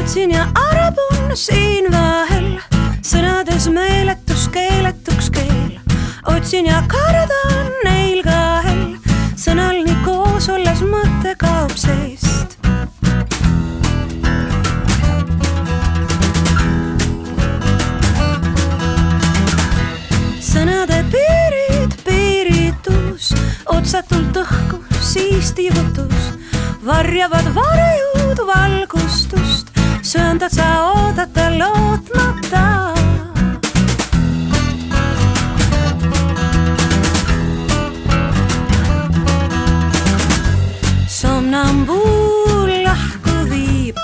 otsin ja arabun siin vahel, sõnades meeletus keeletuks keel. Otsin ja kardan neil kahel, sõnal nii koos olles mõte kaob seest. Sõnade piirid, piiritus, otsatult õhku, siis tiivutus, varjavad varjud valgustust, sööndad sa oodata lootmata. Somnambuul lahku viib,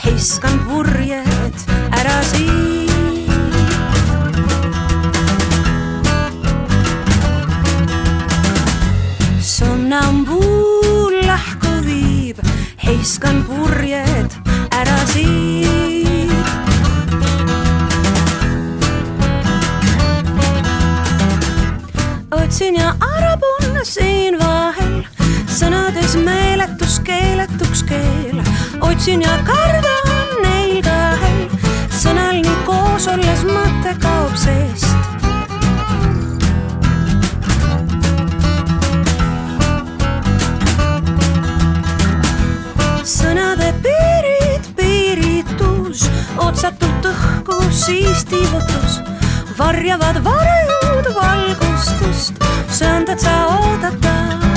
hiskan purjed ära siib. Somnambuul lahku viib, hiskan purjed ära siib. Otsin ja arabun siin vahel, sõnades meeletus keeletuks keel. Otsin ja kardan neil kahel, sõnal nii koos olles mõte kaob seest. Sõnade piirid, piiritus, otsatult õhku, siis tiivutus, varjavad varjud valgustust, sööndad sa oodata.